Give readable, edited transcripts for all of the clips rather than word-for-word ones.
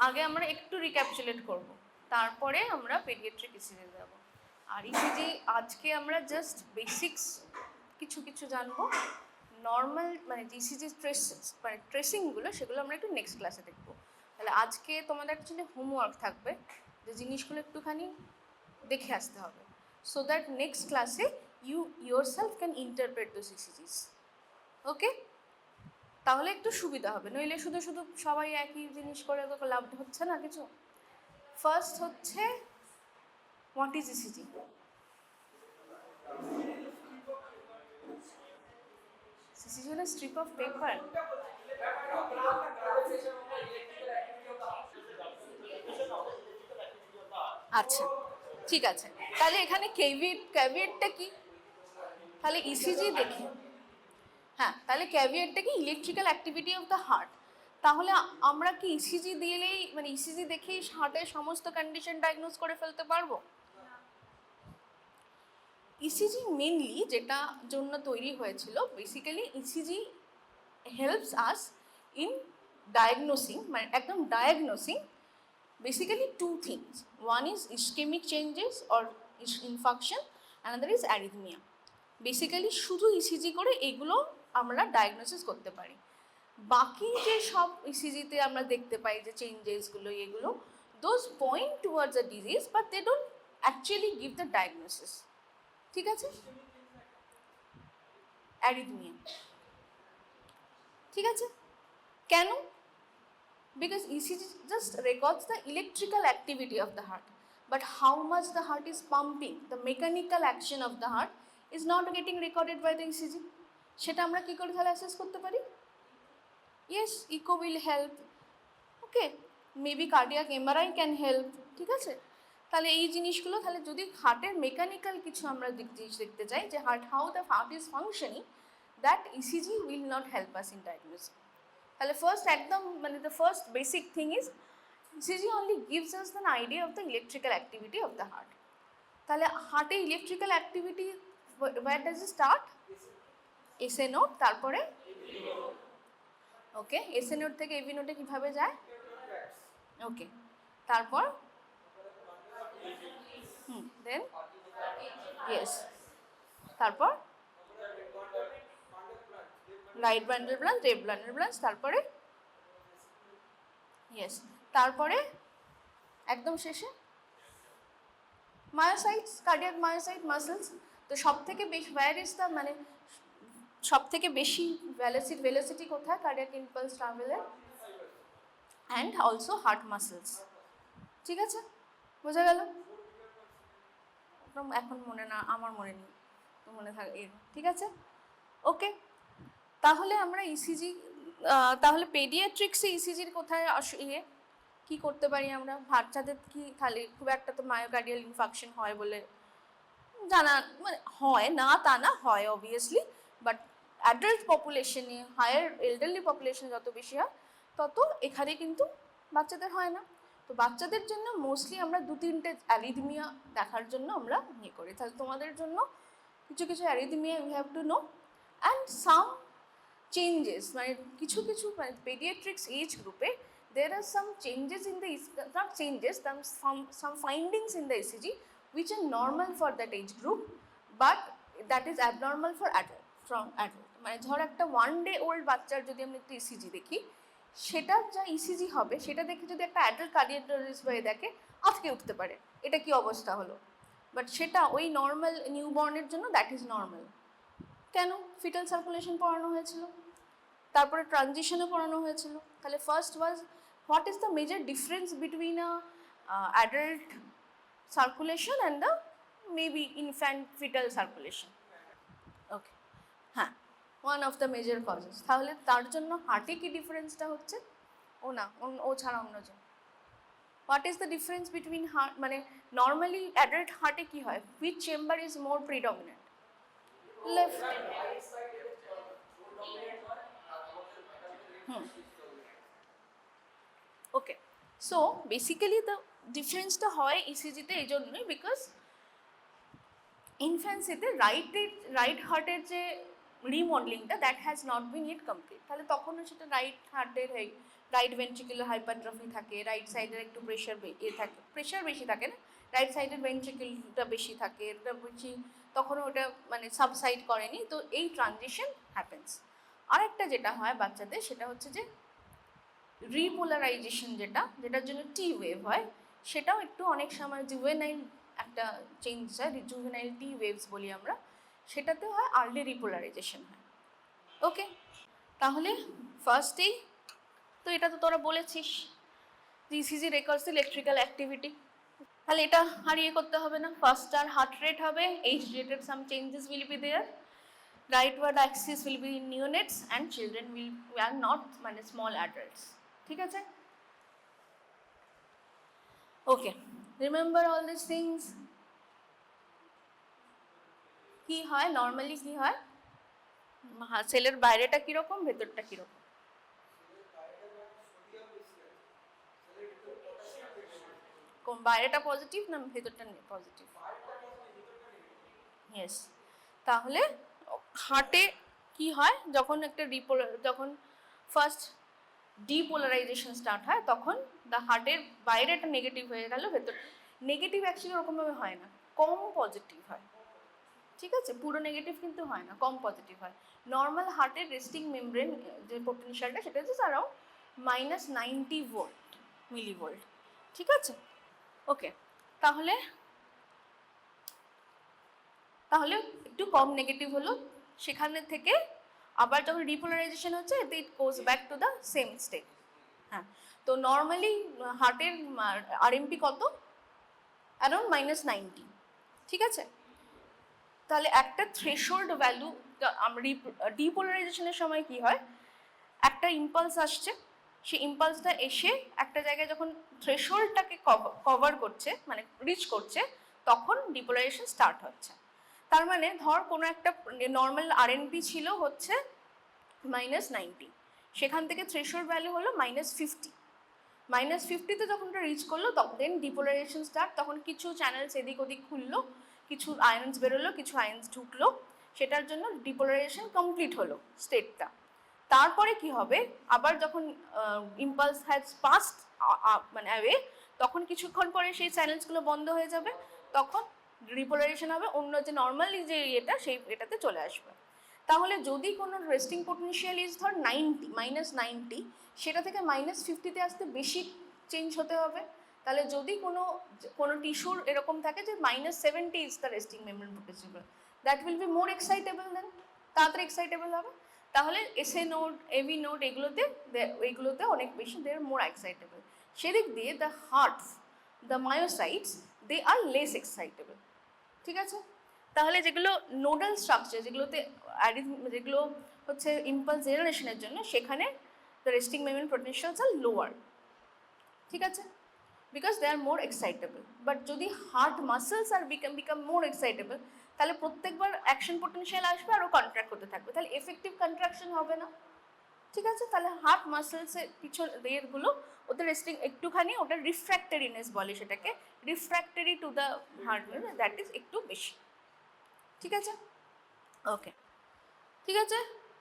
আগে আমরা একটু রিক্যাপচুলেট করব, তারপরে আমরা পেডিয়াট্রিক ইসিজি যাব। আর ইসিজি আজকে আমরা জাস্ট বেসিক্স কিছু কিছু জানবো, নর্মাল মানে ইসিজি ট্রেসিংগুলো সেগুলো আমরা একটু নেক্সট ক্লাসে দেখবো। তাহলে আজকে তোমাদের অ্যাকচুয়ালি হোমওয়ার্ক থাকবে, যে জিনিসগুলো একটুখানি দেখে আসতে হবে, সো দ্যাট নেক্সট ক্লাসে you yourself can interpret those ECGs. Okay, তাহলে একটু সুবিধা হবে, নইলে শুধু শুধু সবাই একই জিনিস করে লাভ হচ্ছে না কিছু। ফার্স্ট হচ্ছে হোয়াট ইজ ইসিজি। ইসিজি হলো স্ট্রিপ অফ পেপার। আচ্ছা ঠিক আছে, তাহলে এখানে ক্যাভিয়েটটা কি, তাহলে ইসিজি দেখি। হ্যাঁ, তাহলে ক্যাভিয়েটটা কি, electrical activity of the heart. তাহলে আমরা কি ইসিজি দিলেই মানে ইসিজি দেখেই হার্টের সমস্ত কন্ডিশন ডায়াগনোজ করে ফেলতে পারবো? ইসিজি মেনলি যেটা জন্য তৈরি হয়েছিল, basically ECG helps us in diagnosing, মানে একদম diagnosing basically two things. One is ischemic changes or infarction, another is arrhythmia. Basically শুধু ইসিজি করে এগুলো আমরা ডায়াগনোসিস করতে পারি। বাকি যে সব ইসিজিতে আমরা দেখতে পাই যে চেঞ্জেসগুলো এগুলো, those point towards a disease but they don't actually give the diagnosis. ঠিক আছে, অ্যারিথমিয়া। ঠিক আছে, কেন? Because ECG just records the electrical activity of the heart, but how much the heart is pumping, the mechanical action of the heart is not getting recorded by the ECG. সেটা আমরা কি করে তাহলে assess করতে পারি? Yes, echo will help. Okay, maybe cardiac MRI can help. ঠিক আছে, তাহলে এই জিনিসগুলো, তাহলে যদি হার্টের মেকানিক্যাল কিছু আমরা জিনিস দেখতে চাই, যে how the heart is functioning, that ECG will not help us in diagnosing. তাহলে ফার্স্ট একদম মানে the first basic thing is ECG only gives us an idea of the electrical activity of the heart. তাহলে হার্টে electrical activity where does it start? SA node, তারপরে okay, SA node থেকে AV নোডে কীভাবে যায়? Okay, তারপর then yes, তারপর right bundle branch, left bundle branch, তারপরে ইয়েস, তারপরে একদম শেষে মায়োসাইটস, কার্ডিয়াক মায়োসাইট মাসেলস। তো সব থেকে বেশি ওয়্যার ইজ দ্য মানে সব থেকে বেশি ভেলোসিটি কোথায় কার্ডিয়াক ইম্পালস ট্রাভেলের? And also heart muscles. ঠিক আছে, বোঝা গেল? এখন মনে না, আমার মনে নেই, তো মনে থাকে। ঠিক আছে, ওকে, তাহলে আমরা ইসিজি, তাহলে পেডিয়াট্রিক্সে ইসিজির কোথায় কী করতে পারি আমরা? বাচ্চাদের কি তাহলে খুব একটা তো মায়োকার্ডিয়াল ইনফাকশন হয় বলে জানা, মানে হয় না তা না, হয় অবভিয়াসলি, বাট অ্যাডাল্ট পপুলেশনে, হায়ার এল্ডারলি পপুলেশনে যত বেশি হয় তত এখানে কিন্তু বাচ্চাদের হয় না। তো বাচ্চাদের জন্য মোস্টলি আমরা 2-3টে অ্যারিথমিয়া দেখার জন্য আমরা ইয়ে করি। তাহলে তোমাদের জন্য কিছু কিছু arrhythmia you have to know, and some changes, মানে কিছু কিছু মানে পেডিয়াট্রিক্স এজ গ্রুপে there are some changes in the, not changes, some findings in the ECG which are normal for that age group but that is abnormal for adult, from adult. মানে ধর একটা 1 day old বাচ্চার যদি আমরা একটু ECG দেখি, সেটা যা ইসিজি হবে সেটা দেখে যদি একটা অ্যাডাল্ট কার্ডিওলজিস্ট হয়ে দেখে আজকে উঠতে পারে, এটা কি অবস্থা হলো, বাট সেটা ওই নর্মাল নিউবর্নের জন্য দ্যাট ইজ নর্মাল। কেন? ফিটাল সার্কুলেশন পড়ানো হয়েছিল, তারপরে ট্রানজিশনও পড়ানো হয়েছিল। তাহলে first was what is the major difference between a adult circulation and the maybe infant fetal circulation. Okay, হ্যাঁ, one of the major causes. তাহলে তার জন্য হার্টে কি ডিফারেন্সটা হচ্ছে? ও না, ও ছাড়া অন্যজন। What is the difference between heart, মানে নর্মালি অ্যাডাল্ট হার্টে কী হয়, which chamber is more predominant? Left. Okay, so basically the ডিফারেন্সটা হয় ইসিজিতে এই জন্যই, বিকজ ইনফ্যান্সিতে রাইট হার্টের যে রিমডেলিংটা that has not been it complete, তাহলে তখনও সেটা রাইট হার্টের রাইট ভেন্ট্রিকুলার হাইপারট্রফি থাকে, রাইট সাইডের একটু থাকে, প্রেশার বেশি থাকে না, রাইট সাইডের ভেন্ট্রিকুলটা বেশি থাকে, এটা বেশি, তখনও ওটা মানে সাবসাইড করেনি, তো এই ট্রানজিশন হ্যাপেন্স। আরেকটা যেটা হয় বাচ্চাদের সেটা হচ্ছে যে রিপোলারাইজেশন, যেটার জন্য টি ওয়েভ হয়, সেটাও একটু অনেক সময় জুভেনাইল একটা চেঞ্জ হয়, জুভেনাইল টি ওয়েভস বলি আমরা, সেটাতে হয় আর্লি রিপোলারাইজেশন হয়। ওকে, তাহলে ফার্স্টেই তো এটা তো তোরা বলেছিস ইসিজি রেকর্ডস ইলেকট্রিক্যাল অ্যাক্টিভিটি, তাহলে এটা আর ইয়ে করতে হবে না। ফার্স্ট আর হার্ট রেট হবে, age related some changes will be there, rightward axis will be in neonates and children are not মানে small adults, ঠিক আছে? ওকে, রিমেম্বার অল দিস থিংস। কি হয় নর্মালি, কি হয় সেলের বাইরেটা কীরকম, ভেতরটা কীরকম? কোন বাইরেটা পজিটিভ না ভেতরটা পজিটিভ? ইয়েস, তাহলে হার্টে কি হয় যখন একটা যখন ফার্স্ট ডিপোলারাইজেশন স্টার্ট হয়, তখন দ্য হার্টের বাইরেটা নেগেটিভ হয়ে গেল, ভেতর নেগেটিভ অ্যাকচুয়ালি ওরকমভাবে হয় না, কম পজিটিভ হয়, ঠিক আছে? পুরো নেগেটিভ কিন্তু হয় না, কম পজিটিভ হয়। নর্মাল হার্টের রেস্টিং মেমব্রেন যে পোটেনশিয়ালটা সেটা হচ্ছে অ্যারাউন্ড -90 ভোল্ট মিলিভোল্ট, ঠিক আছে? ওকে, তাহলে একটু কম নেগেটিভ হলো, সেখানে থেকে আবার যখন রিপোলারাইজেশন হচ্ছে এতে it goes back to the same state. হ্যাঁ, তো নর্মালি হার্টের আরএমপি কত? অ্যারাউন্ড -90, ঠিক আছে? তাহলে একটা থ্রেশহোল্ড ভ্যালু, ডিপোলারাইজেশনের সময় কি হয়, একটা ইম্পালস আসছে, সেই ইম্পালসটা এসে একটা জায়গায় যখন থ্রেশহোল্ডটাকে কভার করছে মানে রিচ করছে, তখন ডিপোলারাইজেশন স্টার্ট হচ্ছে। তার মানে ধর কোনো একটা নর্মাল আরএনপি ছিল হচ্ছে -90, সেখান থেকে থ্রেশহোল্ড ভ্যালু হলো -50, -50তে যখন ওটা রিচ করলো দেন ডিপোলারাইজেশন স্টার্ট, তখন কিছু চ্যানেলস এদিক ওদিক খুললো, কিছু আয়ন্স বেরোলো, কিছু আয়ন্স ঢুকলো, সেটার জন্য ডিপোলারাইজেশন কমপ্লিট হলো স্টেটটা। তারপরে কি হবে, আবার যখন ইম্পালস হ্যাজ পাস্ট মানে অ্যাওয়ে, তখন কিছুক্ষণ পরে সেই চ্যানেলসগুলো বন্ধ হয়ে যাবে, তখন রিপোলারাইজেশন হবে, অন্য যে নর্মালি যে সেই এটাতে চলে আসবে। তাহলে যদি কোনো রেস্টিং পোটেনশিয়াল ইজ ধর 90, -90, সেটা থেকে -50তে আসতে বেশি চেঞ্জ হতে হবে। তাহলে যদি কোনো টিস্যুর এরকম থাকে যে -70 is the resting membrane potential, that will be more excitable, then তাড়াতাড়ি এক্সাইটেবল হবে। তাহলে এসএ নোড, এভি নোড এইগুলোতে অনেক বেশি দে আর মোর এক্সাইটেবল। সেদিক দিয়ে the hearts, the myocytes, they are less excitable, ঠিক আছে? তাহলে যেগুলো নোডাল স্ট্রাকচার, যেগুলো হচ্ছে ইম্পালস জেনারেশনের জন্য, সেখানে the resting membrane potentials are lower, ঠিক আছে? Because they are more excitable. But যদি heart muscles are become more excitable, তাহলে প্রত্যেকবার অ্যাকশন পোটেনশিয়াল আসবে আর ও কন্ট্রাক্ট করতে থাকবে, তাহলে এফেক্টিভ কন্ট্রাকশন হবে না, ঠিক আছে? তাহলে হার্ট মাসেলসের পিছনগুলো ওদের রেস্টিং একটুখানি, ওটা রিফ্র্যাক্টরিনেস বলে সেটাকে, refractory to the heart, that is একটু বেশি, ঠিক আছে? ওকে, ঠিক আছে।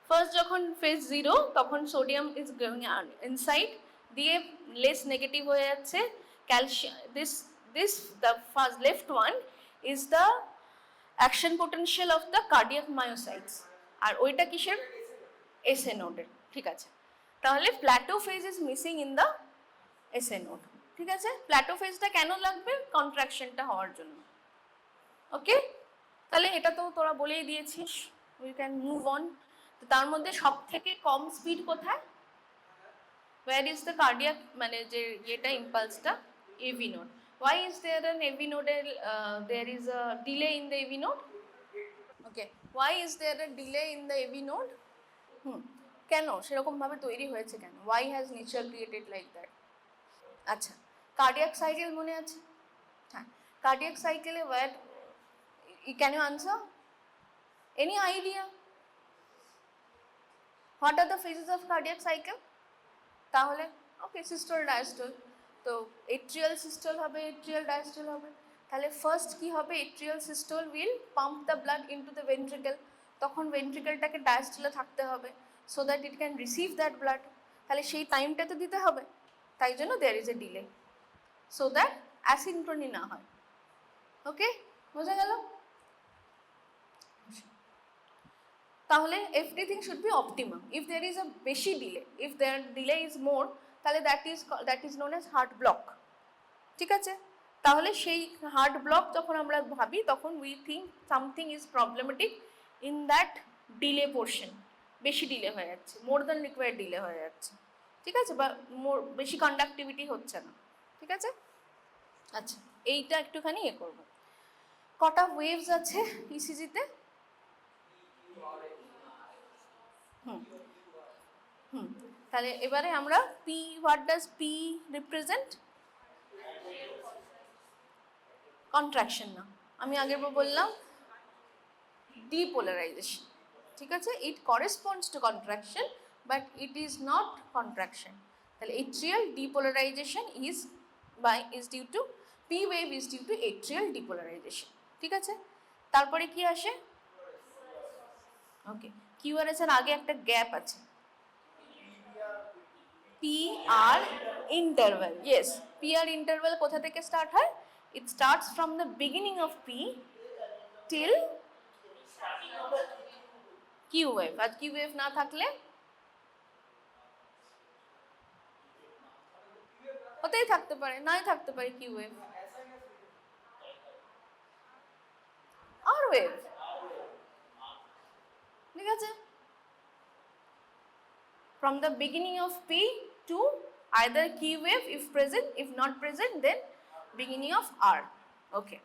ফার্স্ট যখন ফেজ 0, তখন সোডিয়াম ইজ গোয়িং ইনসাইড, দিয়ে লেস নেগেটিভ হয়ে যাচ্ছে, calcium, this the first left one is the action potential of the cardiac myocytes, আর ওইটা কিসের? এসএ নোডের, ঠিক আছে? তাহলে Plato phase is missing in the SA node, ঠিক আছে? প্ল্যাটো ফেজটা কেন লাগবে? কন্ট্রাকশনটা হওয়ার জন্য, ওকে? তাহলে এটা তো তোরা বলেই দিয়েছিস, উই ক্যান মুভ অন। তো তার মধ্যে সব থেকে কম স্পিড কোথায়? ওয়্যার ইজ দ্য কার্ডিয়াক মানে যে এটা ইম্পালসটা? AV node. Why is there an AV nodal, there is a delay in the AV node? Okay, why is there a delay in the AV node? কেন সেরকম ভাবে তৈরি হয়েছে কেন? Why has nature created like that? আচ্ছা, cardiac cycle মনে আছে? হ্যাঁ, কার্ডিয়াক সাইকেলে where, can you answer? Any idea? What are the phases of cardiac cycle? তাহলে ওকে, সিস্টোল ডায়াস্টোল, তো এট্রিয়াল সিস্টোল হবে, এট্রিয়াল ডায়াস্টোল হবে। তাহলে ফার্স্ট কি হবে? Atrial systole will pump the blood into the ventricle, তখন ভেন্ট্রিকেলটাকে ডায়াস্টলে থাকতে হবে so that it can receive that blood. তাহলে সেই টাইমটা তো দিতে হবে, তাই জন্য there is a delay so that asynchrony না হয়। ওকে, বোঝা গেল? তাহলে everything should be optimum. If there is a বেশি delay, if there delay is more, তাহলে that is known as heart block. ঠিক আছে, তাহলে সেই হার্ট ব্লক যখন আমরা ভাবি তখন we think something is problematic in that delay portion. বেশি ডিলে হয়ে যাচ্ছে, মোর দ্যান রিকোয়ার্ড ডিলে হয়ে যাচ্ছে, ঠিক আছে, বা বেশি কন্ডাক্টিভিটি হচ্ছে না। ঠিক আছে, আচ্ছা এইটা একটুখানি করবো। কটা ওয়েভস আছে ইসিজিতে? তাহলে এবারে আমরা P, what does P represent? Contraction না, আমি আগের বললাম ডিপোলারাইজেশন। ঠিক আছে, it corresponds to contraction but it is not contraction. তাহলে atrial depolarization is due to P wave is due to atrial depolarization. ঠিক আছে, তারপরে কি আসে? ওকে, কিউআরএস এর আগে একটা গ্যাপ আছে, P R interval. Yes, P R interval কোথা থেকে স্টার্ট হয়? It starts from the beginning of P till Q wave. আর কিউ ওয়েভ না থাকলে ওতেই থাকতে পারে, নাই থাকতে পারে কিউ ওয়েভ। আর ওয়েভ, ঠিক আছে, from the beginning of P to either Q wave if present, if not present then beginning of R. Okay,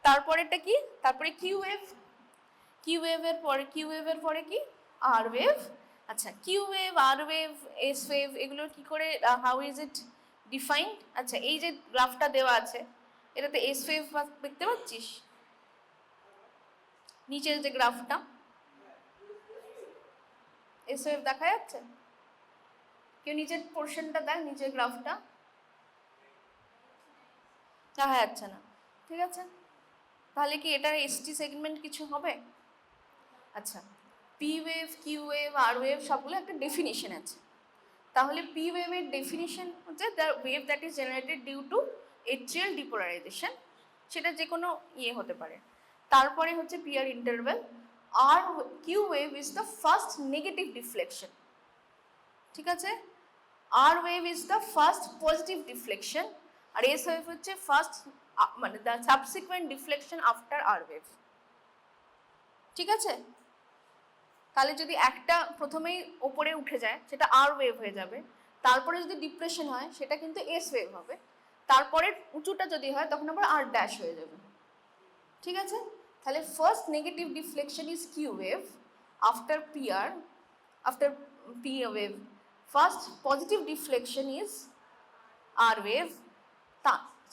তারপরেটা কি? তারপরে Q wave, Q wave এর পরে কি? R wave। আচ্ছা, Q wave, R wave, S wave এগুলো কি করে, how is it defined? আচ্ছা, এই যে গ্রাফটা দেওয়া আছে এটাতে S wave দেখতে পাচ্ছিস নিচের যে গ্রাফটা, এস ওয়েভ দেখা যাচ্ছে? কেউ নিচের পোর্শনটা দেখ, নিচের গ্রাফটা দেখা যাচ্ছে না। ঠিক আছে, তাহলে কি এটার এসটি সেগমেন্ট কিছু হবে? আচ্ছা, P wave, Q wave, R wave সবগুলো একটা ডেফিনিশন আছে। তাহলে পি ওয়েভের ডেফিনিশন হচ্ছে the wave that is generated due to atrial depolarization, সেটা যে কোনো হতে পারে। তারপরে হচ্ছে পি আর ইন্টারভ্যাল। আর Q wave is the first negative deflection. ঠিক আছে, R wave is the first positive deflection, আর এস ওয়েভ হচ্ছে ফার্স্ট মানে the subsequent deflection after R wave. ঠিক আছে, তাহলে যদি একটা প্রথমেই ওপরে উঠে যায় সেটা আর ওয়েভ হয়ে যাবে, তারপরে যদি ডিপ্রেশন হয় সেটা কিন্তু এস ওয়েভ হবে, তারপরে উঁচুটা যদি হয় তখন আবার আর ড্যাশ হয়ে যাবে। ঠিক আছে, তাহলে first negative deflection is Q wave, after PR, after P wave first positive deflection is R wave,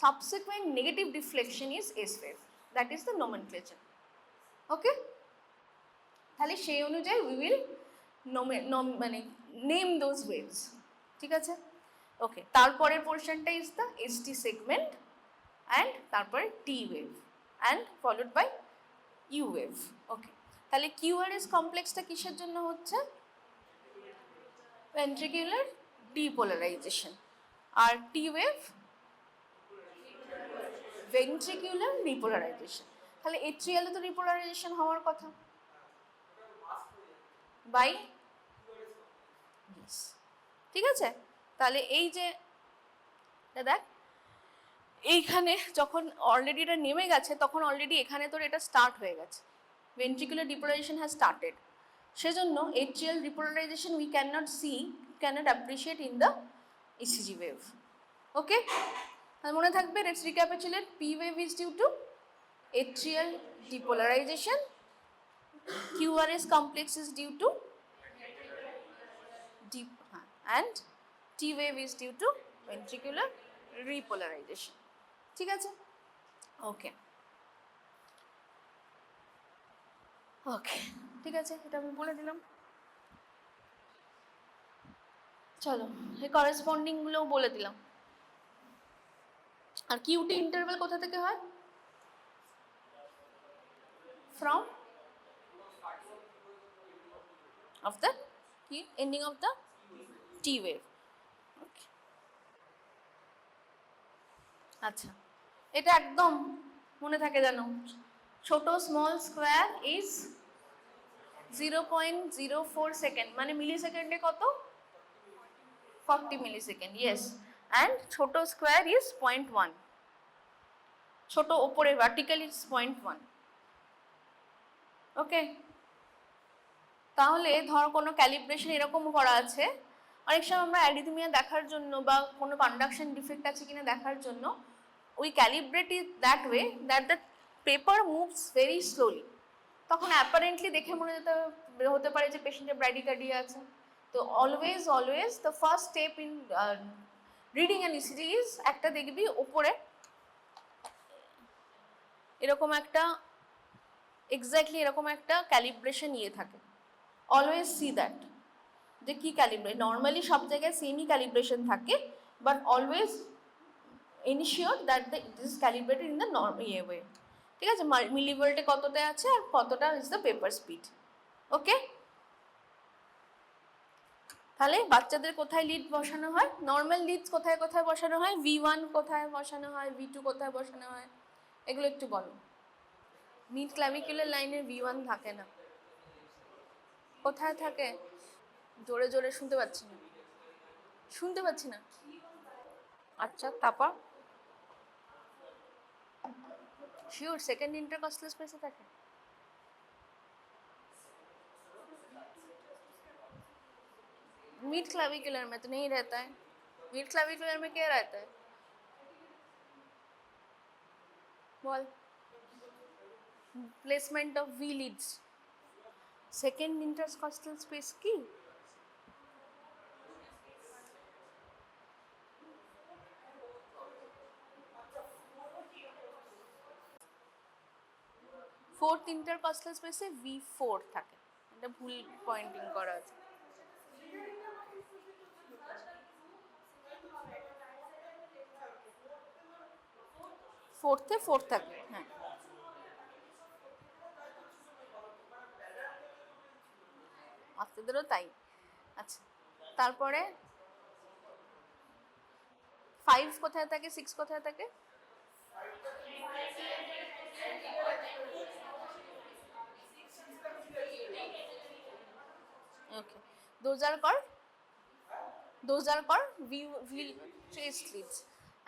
subsequent negative deflection is S wave. That is the nomenclature. Okay, তাহলে সেই অনুযায়ী we will মানে name those waves. ঠিক আছে, ওকে, তারপরের পোর্শনটা is the ST segment and তারপরে T wave and followed by U wave. ওকে, তাহলে QRS কমপ্লেক্সটা কিসের জন্য হচ্ছে? ventricular depolarization, আর T wave ventricular repolarization। তাহলে এট্রিয়ালে তো রিপোলারাইজেশন হওয়ার কথা বাই, ঠিক আছে, তাহলে এই যে দেখ এইখানে যখন অলরেডি এটা নেমে গেছে তখন অলরেডি এখানে তোর এটা স্টার্ট হয়ে গেছে, ventricular depolarization has started, সেজন্য atrial repolarization we cannot appreciate in the ECG wave. Okay, আর মনে থাকবে, let's recapitulate. P wave is due to atrial depolarization, QRS complex is due to and T wave is due to ventricular repolarization. ঠিক আছে, ওকে ওকে, ঠিক আছে, এটা আমি বলে দিলাম। চলো, এই করেসপন্ডিংগুলোও বলে দিলাম। আর কিউটি ইন্টারভ্যাল কোথা থেকে হয়? ফ্রম অফ দ্য কি ending of the T wave. আচ্ছা, এটা একদম মনে থাকে জানো, ছোট স্মল স্কোয়ার ইজ 0.04 সেকেন্ড, মানে মিলি সেকেন্ডে কত? 40 মিলিসেকেন্ড, ইয়েস। অ্যান্ড ছোট স্কোয়ার ইজ 0.1, ছোট ওপরে ভার্টিক্যাল ইজ 0.1। ওকে, তাহলে ধর কোনো ক্যালিব্রেশন এরকম করা আছে, অনেক সময় আমরা অ্যারিথমিয়া দেখার জন্য বা কোনো কন্ডাকশন ডিফেক্ট আছে কিনা দেখার জন্য we calibrate it that way that the paper moves very slowly. তখন অ্যাপারেন্টলি দেখে মনে হতে পারে যে পেশেন্টের ব্রাইডিকার্ডিয়া আছে। তো always the first step in reading an ECG is, একটা দেখবি ওপরে এরকম একটা এক্স্যাক্টলি এরকম একটা ক্যালিব্রেশন ইয়ে থাকে, অলওয়েজ সি দ্যাট যে কী ক্যালিব্রেশন। নর্মালি সব জায়গায় সেমই ক্যালিব্রেশন থাকে, but always ensure that this is calibrated in the ইয়ে ওয়ে। ঠিক আছে, মিলিভোল্টে কতটা আছে আর কতটা ইজ দ্য পেপার স্পিড। ওকে, তাহলে বাচ্চাদের কোথায় লিড বসানো হয়? নর্মাল লিডস কোথায় কোথায় বসানো হয়? V1 কোথায় বসানো হয়? V2 কোথায় বসানো হয়? এগুলো একটু বলো। মিড ক্লাভিকুলার লাইনের V1 থাকে না, কোথায় থাকে? জোরে জোরে শুনতে পাচ্ছি না, শুনতে পাচ্ছি না। আচ্ছা, তারপর শিওর সেকেন্ড ইন্টারকস্টাল স্পেসে থাকে? मिड क्लाविकुलर में तो नहीं रहता है। मिड क्लाविकुलर में क्या रहता है? बोल। Placement of V leads second intercostal space की फोर्थ इंटरकॉस्टल स्पेसे V4 থাকে, এটা ভুল পয়েন্টিং করা আছে। ফোর্থে 4 থাকে, হ্যাঁ। বাচ্চাদেরও তাই। আচ্ছা, তারপরে 5 কোথায় থাকে, 6 কোথায় থাকে? Okay, those are called V chest leads,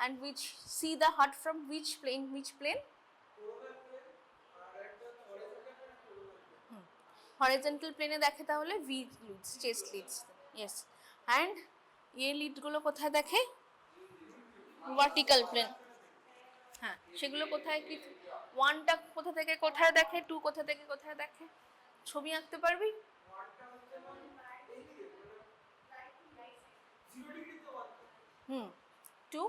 and which see the heart from which plane? Horizontal প্লেনে দেখে তাহলে V leads, chest leads, yes. and এ লিড গুলো কোথায় দেখে? Vertical plane. হ্যাঁ, সেগুলো কোথায় কি? 1টা কোথা থেকে কোথায় দেখে, 2 কোথা থেকে কোথায় দেখে? ছবি আঁকতে পারবি? হুম, 2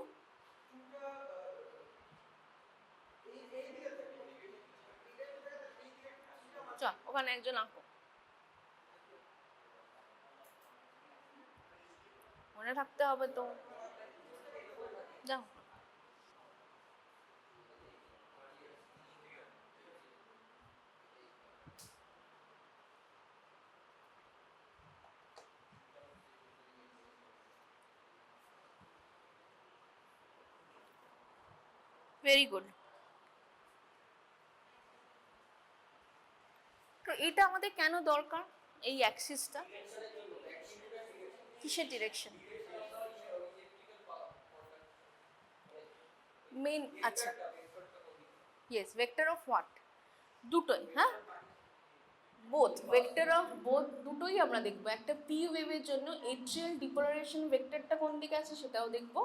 চল ওখানে একজন আঁকো, মনে থাকতে হবে তো, যাও। Very good. তো এটা আমাদের কেন দরকার, এই অ্যাক্সিসটা? কিসের ডিরেকশন? মেইন, আচ্ছা, ইয়েস, ভেক্টর অফ হোয়াট? দুটোই, হ্যাঁ, বোথ, ভেক্টর অফ বোথ দুটোই আমরা দেখবো। একটা পি ওয়েভের জন্য এট্রিয়াল ডিপোলারাইজেশন ভেক্টরটা কোন দিকে আছে সেটাও দেখবো,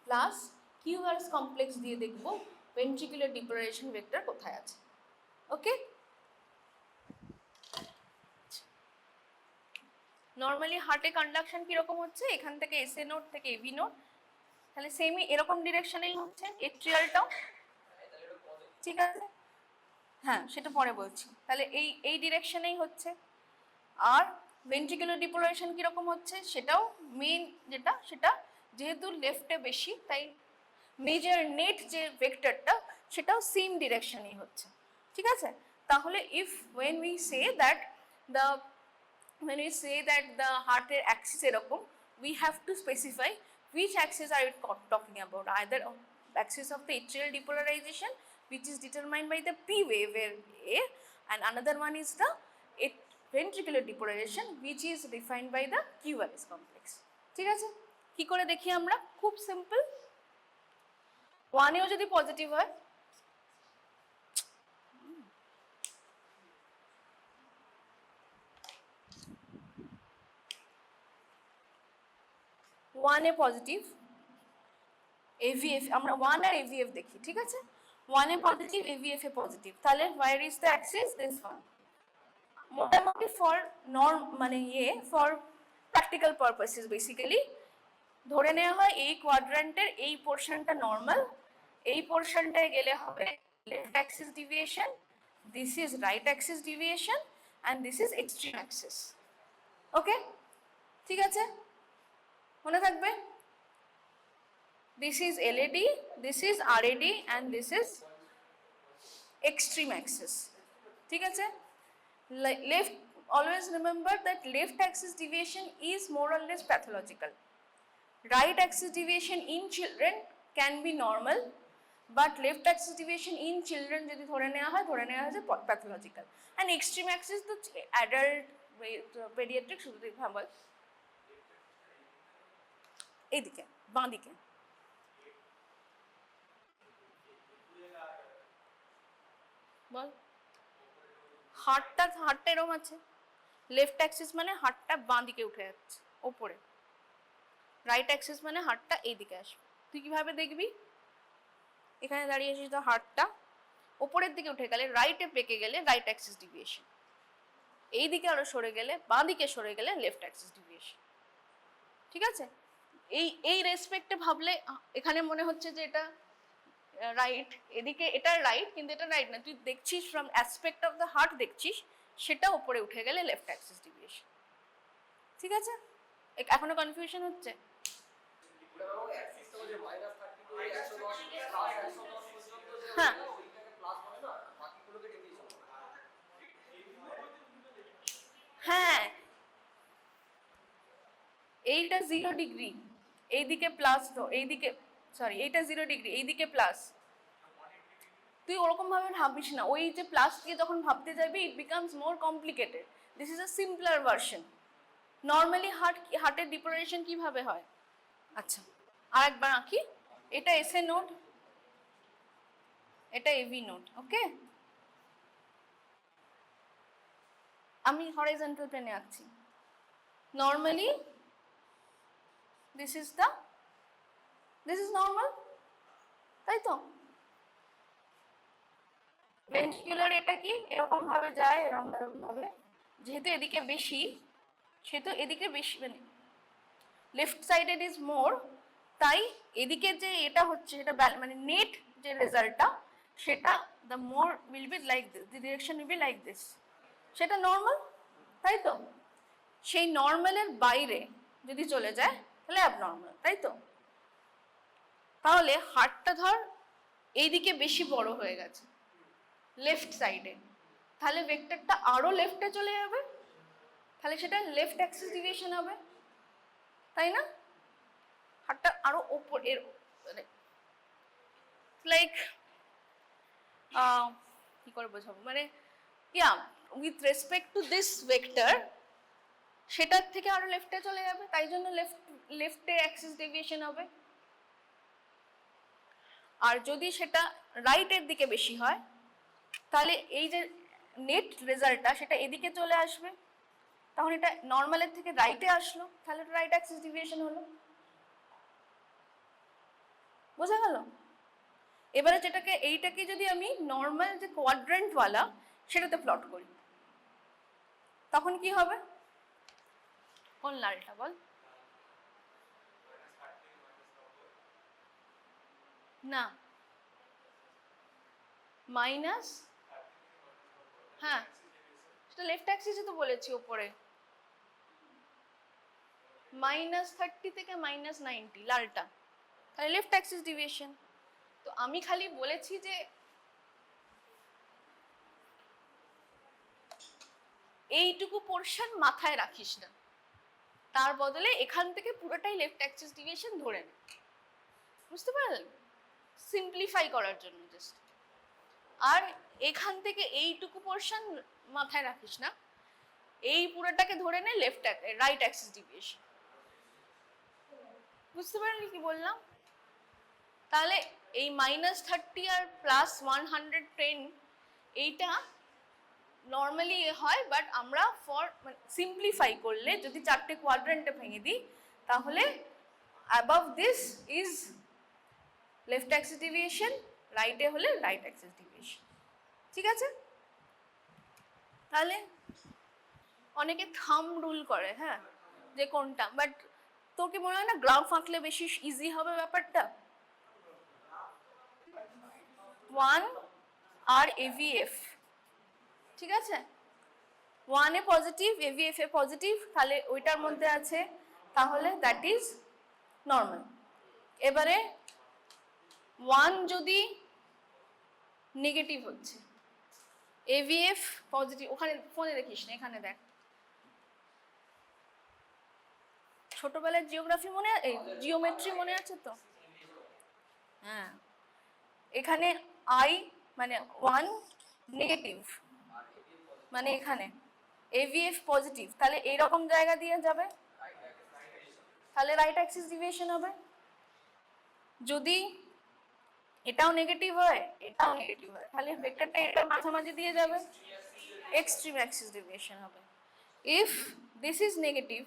প্লাস কিউআরএস কমপ্লেক্স দিয়ে দেখবো ভেন্ট্রিকুলার ডিপোলারাইজেশন ভেক্টর কোথায় আছে। ওকে, নর্মালি হার্টে কন্ডাকশন কিরকম হচ্ছে? এখান থেকে এসএ নোড থেকে এবি নোড, তাহলে সেমই এরকম ডিরেকশনেই হচ্ছে এট্রিয়ালটাও। ঠিক আছে, হ্যাঁ সেটা পরে বলছি। তাহলে এই ডিরেকশনেই হচ্ছে। আর ভেন্ট্রিকুলার ডিপোলারাইজেশন কীরকম হচ্ছে সেটাও মেইন যেটা, সেটা যেহেতু লেফটে বেশি তাই মেজর নেট যে ভেক্টরটা সেটাও সেম ডিরেকশনেই হচ্ছে। ঠিক আছে, তাহলে if when we say that the when we say that the heart axis এরকম, we have to specify which axis are we talking about. Either axis of the atrial depolarization, which is determined by the P wave A, and another one is the ventricular depolarization, which is defined by the QRS complex. ঠিক আছে, কি করে দেখি আমরা? খুব simple. 1 এও যদি positive হয়, ওয়ান এ পজিটিভ, AVF আমরা 1 আর AVF দেখি, ঠিক আছে? 1 এ পজিটিভ, AVF এ পজিটিভ, তাহলে where is the axis? This one. মোটামুটি ফর নর্ম মানে ফর প্র্যাকটিক্যাল পারপাসেস বেসিক্যালি ধরে নেওয়া হয় এই কোয়াড্র্যান্টের এই পোর্শনটা নর্মাল, এই পোর্শনটায় গেলে হবে left axis deviation, this is right axis deviation, and this is extreme axis. Okay, ঠিক আছে, মনে থাকবে? This is LAD, this is RAD, and this is extreme axis. ঠিক আছে? Left, always remember that left axis deviation is more or less pathological. Right axis deviation in children can be normal, but left axis deviation in children যদি ধরে নেওয়া হয় যে pathological. And extreme axis তো adult pediatric শুধু ভাবল এইদিকে বাঁ দিকে। বল, হাতটা এরকম আছে, লেফট অ্যাক্সিস মানে হাতটা বাঁ দিকে উঠে যাচ্ছে ওপরে, রাইট অ্যাক্সিস মানে হাতটা এইদিকে আসবে। তুই কিভাবে দেখবি? এখানে দাঁড়িয়ে আছিস তো, হাতটা ওপরের দিকে উঠে গেলে, রাইটে পেকে গেলে রাইট অ্যাক্সিস ডিভিয়েশন, এইদিকে আরো সরে গেলে, বাঁ দিকে সরে গেলে লেফট অ্যাক্সিস ডিভিয়েশন। ঠিক আছে, এই রেসপেক্টে ভাবলে এখানে মনে হচ্ছে যে এটা রাইট, এদিকে এটা রাইট, কিন্তু এটা রাইট না, তুই দেখছিস from aspect of the heart দেখছিস, সেটা উপরে উঠে গেলে লেফট অ্যাক্সিস ডিভিয়েশন। ঠিক আছে, এখনো কনফিউশন হচ্ছে? হ্যাঁ, হ্যাঁ, এইটা 0 ডিগ্রি, এইদিকে প্লাস, তো এইদিকে সরি এইটা 0 ডিগ্রি, এইদিকে প্লাস। তুই ওরকম ভাবে ভাবিস না, ওই যে প্লাস দিয়ে যখন ভাবতে যাবি it becomes more complicated. This is a simpler version. Normally হার্টের ডিপোলারাইজেশন কিভাবে হয়? আচ্ছা, আর একবার আঁকি। এটা এসএ নোড, এটা এভি নোড। ওকে, আমি হরাইজন্টাল প্লেনে আঁকছি। নর্মালি দিস ইজ নর্মাল, তাই তো? ভেন্ট্রিকুলার এটা কি এরকম ভাবে যায়, এরকম ভাবে, যেহেতু এদিকে বেশি, সেহেতু এদিকে বেশি মানে লেফট সাইডেড ইজ মোর, তাই এদিকে যে এটা হচ্ছে সেটা মানে নেট যে রেজাল্টটা সেটা the more will be like this, the direction will be like this, সেটা নর্মাল, তাই তো? সেই নর্মালের বাইরে যদি চলে যায় তাহলে অ্যাবনর্মাল, তাই তো? তাহলে হার্টটা ধর এইদিকে বেশি বড় হয়ে গেছে লেফট সাইডে, তাহলে ভেক্টরটা আরো লেফটে চলে যাবে, তাহলে সেটা লেফট অ্যাক্সিস ডিভিয়েশন হবে, তাই না? হাতটা আরো ওপর এর লাইক কি করে বোঝাবো, মানে yeah with respect to this vector সেটার থেকে আরো লেফটে চলে যাবে, তাই জন্য লেফটে অ্যাক্সিস ডেভিয়েশন হবে। আর যদি সেটা রাইটের দিকে বেশি হয় তাহলে এই যে নেট রেজাল্টটা সেটা এদিকে চলে আসবে, তখন এটা নর্মালের থেকে রাইটে আসলো, তাহলে রাইট অ্যাক্সিস ডেভিয়েশন হলো। বোঝা গেল? এবারে এইটাকে যদি আমি নর্মাল যে কোয়াড্রেন্টওয়ালা সেটাতে প্লট করি, তখন কি হবে? কোন লালটা বল? না, মাইনাস, হ্যাঁ সেটা লেফট অ্যাক্সিসে তো বলেছি ওপরে, -30 থেকে -90 লালটা, তাহলে লেফট অ্যাক্সিস ডিভিয়েশন। তো আমি খালি বলেছি যে এইটুকু পোর্শন মাথায় রাখিস না, তার বদলে এখান থেকে পুরোটাই লেফট অ্যাক্সিস ডিভিয়েশন ধরে নে। বুঝতে পারলেন? সিম্পলিফাই করার জন্য জাস্ট। আর এখান থেকে এইটুকু পোর্শন মাথায় রাখিস না, এই পুরোটাকে ধরে নে লেফট রাইট অ্যাক্সিস ডিভিয়েশন। বুঝতে পারলি কি বললাম? তাহলে এই -30 আর +110 এইটা নর্মালি হয়, বাট আমরা ফর সিম্পলিফাই করলে যদি চারটে কোয়াড্রেন্টে ভেঙে দিই তাহলে above this is left axis deviation, রাইটে হলে রাইট অ্যাক্সিস ডিভিয়েশন। ঠিক আছে? তাহলে অনেকে থাম রুল করে, হ্যাঁ, যে কোনটা, বাট তোর কি মনে হয় না গ্রাফ আঁকলে বেশি ইজি হবে ব্যাপারটা? 1 আর AVF, ঠিক আছে, 1 এ পজিটিভ, AVF এ পজিটিভ, তাহলে ওইটার মধ্যে আছে, তাহলে দ্যাট ইজ নর্মাল। এবারে 1 যদি নেগেটিভ হচ্ছে, AVF পজিটিভ, ওখানে ফোনে দেখিস না, এখানে দেখ, ছোটবেলার জিওগ্রাফি মনে, এই জিওমেট্রি মনে আছে তো? হ্যাঁ, এখানে I মানে 1 নেগেটিভ, মানে এখানে AVF পজিটিভ, তাহলে এইরকম জায়গা দিয়ে যাবে, তাহলে রাইট অ্যাক্সিস ডিভিয়েশন হবে। যদি এটাও নেগেটিভ হয়, এটাও নেগেটিভ হয়, তাহলে ভেক্টরটা এটার মাঝামাঝি দিয়ে যাবে, এক্সট্রিম অ্যাক্সিস ডিভিয়েশন হবে। ইফ দিস ইজ নেগেটিভ,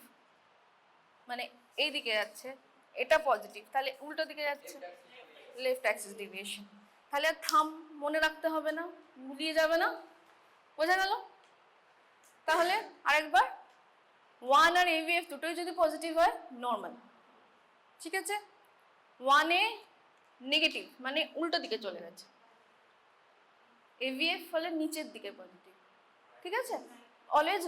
মানে এই দিকে যাচ্ছে, এটা পজিটিভ, তাহলে উল্টো দিকে যাচ্ছে, লেফট অ্যাক্সিস ডিভিয়েশন। তাহলে আর থাম মনে রাখতে হবে না, গুলিয়ে যাবে না। বোঝা গেল? তাহলে আরেকবার, 1 আর AVF দুটোই যদি পজিটিভ হয় নর্মাল, ঠিক আছে, 1 এ নেগেটিভ মানে উল্টো দিকে চলে গেছে, AVF হলে নিচের দিকে পজিটিভ, ঠিক আছে। অলওয়েজ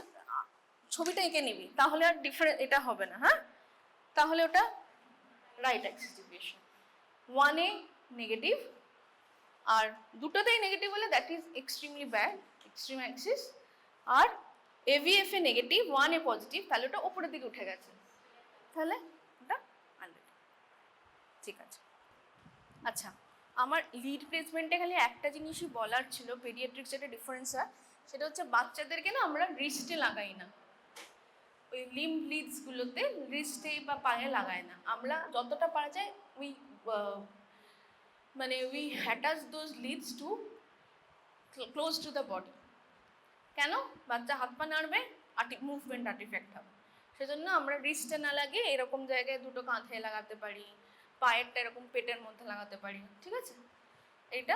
ছবিটা এঁকে নিবি, তাহলে আর ডিফারেন্ট এটা হবে না, হ্যাঁ। তাহলে ওটা রাইট অ্যাক্সিস ডিভিয়েশন, 1 এ নেগেটিভ, আর দুটোতেই নেগেটিভ হলে that is extremely bad, extreme axis. আর AVF এ নেগেটিভ, 1 এ পজিটিভ, তাহলে ওটা উপরের দিকে উঠে গেছে, তাহলে ওটা 100। ঠিক আছে। আচ্ছা, আমার লিড প্লেসমেন্টে খালি একটা জিনিসই বলার ছিল, পেডিয়াট্রিক্স যেটা ডিফারেন্স হয় সেটা হচ্ছে বাচ্চাদেরকে না আমরা রিস্টে লাগাই না, ওই লিম্ব লিডসগুলোতে রিস্টে বা পায়ে লাগাই না, আমরা যতটা পারা যায় উই মানে we attach those leads to close to the body. কেন? বাচ্চা হাত পা নাড়বে, মুভমেন্ট আর্টিফ্যাক্ট হবে, সেজন্য আমরা রিস্টে না লাগিয়ে এরকম জায়গায় দুটো কাঁধে লাগাতে পারি, পায়েরটা এরকম পেটের মধ্যে লাগাতে পারি, ঠিক আছে, এইটা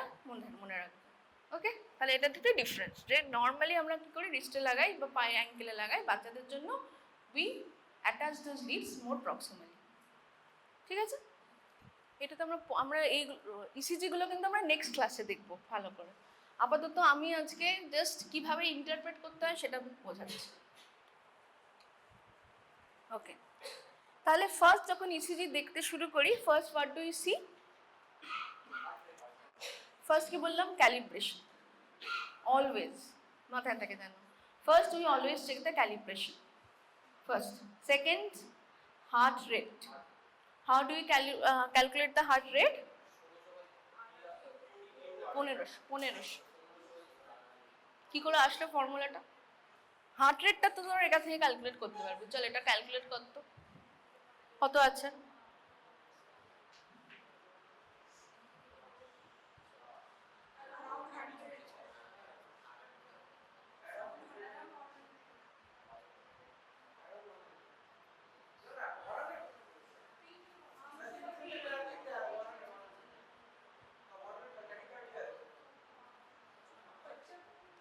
মনে রাখবে। ওকে, তাহলে এটা দুটো ডিফারেন্স, যে নর্মালি আমরা কী করি রিস্টে লাগাই বা পায়ে অ্যাঙ্কেলে লাগাই, বাচ্চাদের জন্য we attach those leads more proximally, ঠিক আছে। এটা তো আমরা এই ইসিজিগুলো কিন্তু আমরা নেক্সট ক্লাসে দেখবো ভালো করে। আপাতত আমি আজকে জাস্ট কিভাবে ইন্টারপ্রেট করতে হয় সেটা বোঝাচ্ছি। ওকে, তাহলে ফার্স্ট যখন ইসিজি দেখতে শুরু করি, first what do you see? First কি বললাম? ক্যালিব্রেশন, অলওয়েজ মাথায় থাকে জানো। First we always check the calibration first. Second, heart rate. How do you calculate the heart rate? 1500। কি করে আসলে ফর্মুলাটা? হার্ট রেটটা তো তোর এটা থেকে ক্যালকুলেট করতে পারবি, চল এটা ক্যালকুলেট করতো, কত আছে?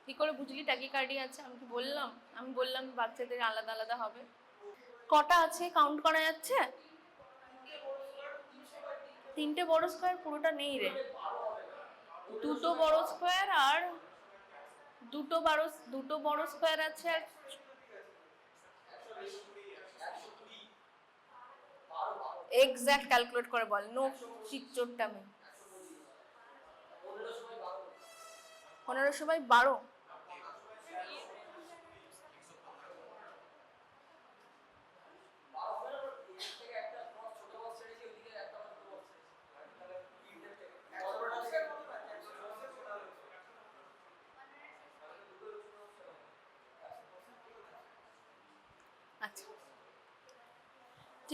কি করে বুঝলি ট্যাকিকার্ডিয়া আছে? আমি কি বললাম? আমি বললাম বাচ্চাদের আলাদা আলাদা হবে। কটা আছে কাউন্ট করা যাচ্ছে? 3টে বড় স্কোয়ার, পুরোটা নেই রে, 2টো বড় স্কোয়ার আর দুটো বড় স্কোয়ার আছে, আর এক্স্যাক্ট ক্যালকুলেট করে বল, নো চিকচোরটা আমি। 1500/12,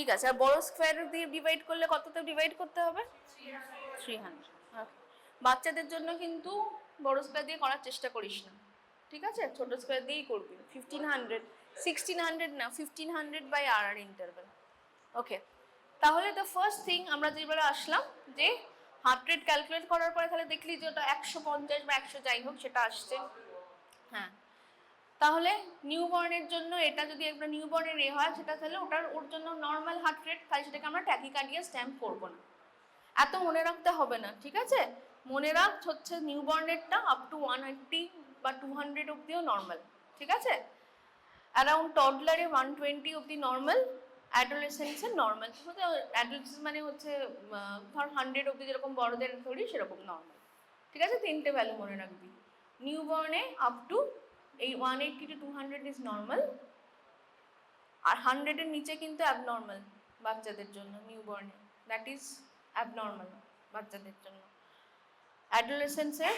ঠিক আছে, আর বড় স্কোয়ার দিয়ে ডিভাইড করলে কততে ডিভাইড করতে হবে? 300। বাচ্চাদের জন্য কিন্তু বড় স্কোয়ার দিয়ে করার চেষ্টা করিস না, ঠিক আছে? ছোট স্কোয়ার দিয়েই করবি। 1500, 1600 না, 1500 বাই আর ইন্টারভ্যাল। ওকে, তাহলে দ্য ফার্স্ট থিং আমরা যেবারে আসলাম যে হার্ট রেট ক্যালকুলেট করার পরে তাহলে দেখলি যে ওটা 150 বা 100 যাই হোক সেটা আসছে। হ্যাঁ, তাহলে নিউবর্নের জন্য এটা যদি একটা নিউবর্নের হয় সেটা তাহলে ওর জন্য নর্মাল হার্ট রেট, তাহলে সেটাকে আমরা ট্যাকিকার্ডিয়া স্ট্যাম্প করবো না। এত মনে রাখতে হবে না, ঠিক আছে? মনে রাখ হচ্ছে নিউবর্নেরটা আপ টু 180 বা 200 অব্দিও নর্মাল, ঠিক আছে? অ্যারাউন্ড টডলারে 120 অব্দি নর্মাল, অ্যাডোলেসেন্সের নর্মাল। অ্যাডোলেসেন্স মানে হচ্ছে ধর 100 অব্দি যেরকম বড়দের ধরি সেরকম নর্মাল, ঠিক আছে? 3টে ভ্যালু মনে রাখবি। নিউবর্নে আপ টু এই 180 to 200 ইজ নর্মাল, আর 100-এর নিচে কিন্তু অ্যাবনর্মাল বাচ্চাদের জন্য নিউবর্নে, দ্যাট ইজ অ্যাবনর্মাল বাচ্চাদের জন্য। অ্যাডোলেসেন্সের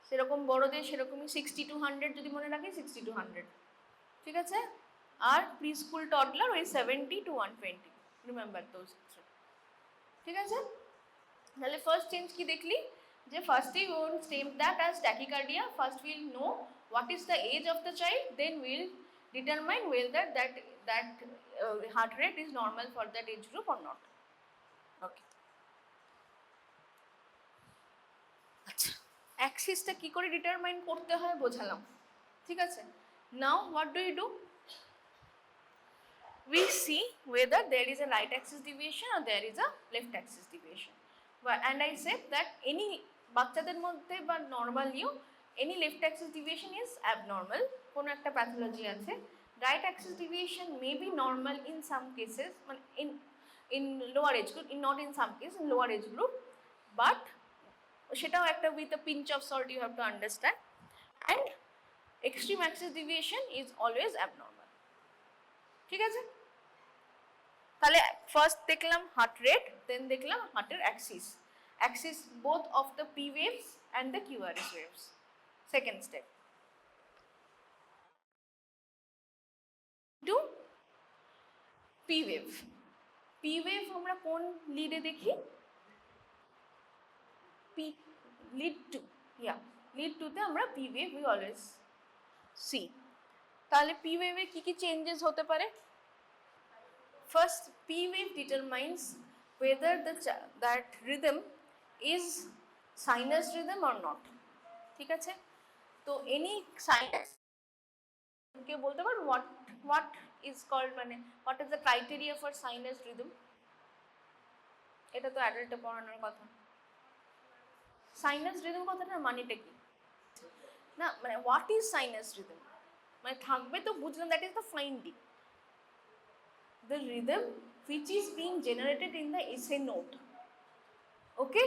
সেরকম বড়দের সেরকমই 60 to 100 যদি মনে রাখি, 60 to 100, ঠিক আছে? আর প্রি স্কুল টডলার ওই 70 to 120, রিমেম্বার দোজ, ঠিক আছে? তাহলে ফার্স্ট চেঞ্জ কি দেখলি যে ফার্স্টে we will state that as tachycardia. First we'll know what is the age of the child, then we'll determine whether that heart rate is normal for that age group or not. Okay. আচ্ছা, অ্যাক্সিসটা কি করে determine করতে হয় বোঝালাম, ঠিক আছে? Now what do you do? We see whether there is a right axis deviation or there is a left axis deviation. And I said that any বাচ্চাদের মধ্যে বা নর্মালিও any left axis deviation is abnormal, কোনো একটা pathology আছে। Right axis deviation may be normal in some cases, মানে in lower age group, not in some cases, in lower age group, but সেটাও একটা with a pinch of salt you have to understand, and extreme axis deviation is always abnormal, ঠিক আছে? তাহলে first দেখলাম heart rate, then দেখলাম হার্টের axis, axis both of the P waves and the QRS waves. Second step to P wave. P wave আমরা কোন লিডে দেখি? P lead two, yeah lead টুতে আমরা P wave we always see. তাহলে P ওয়েভে কি কি চেঞ্জেস হতে পারে? First, P wave determines whether that rhythm is sinus rhythm or not, ঠিক আছে? তো any sinus কে বলতে পারো what is called, মানে what is the criteria for sinus rhythm? এটা তো অ্যাডাল্টে পড়ানোর কথা। সাইনাস রিদম কথাটার মানেটা কি? না মানে what is sinus rhythm মানে থাকবে তো বুঝলাম, that is the finding, the rhythm which is being generated in the SA node, okay,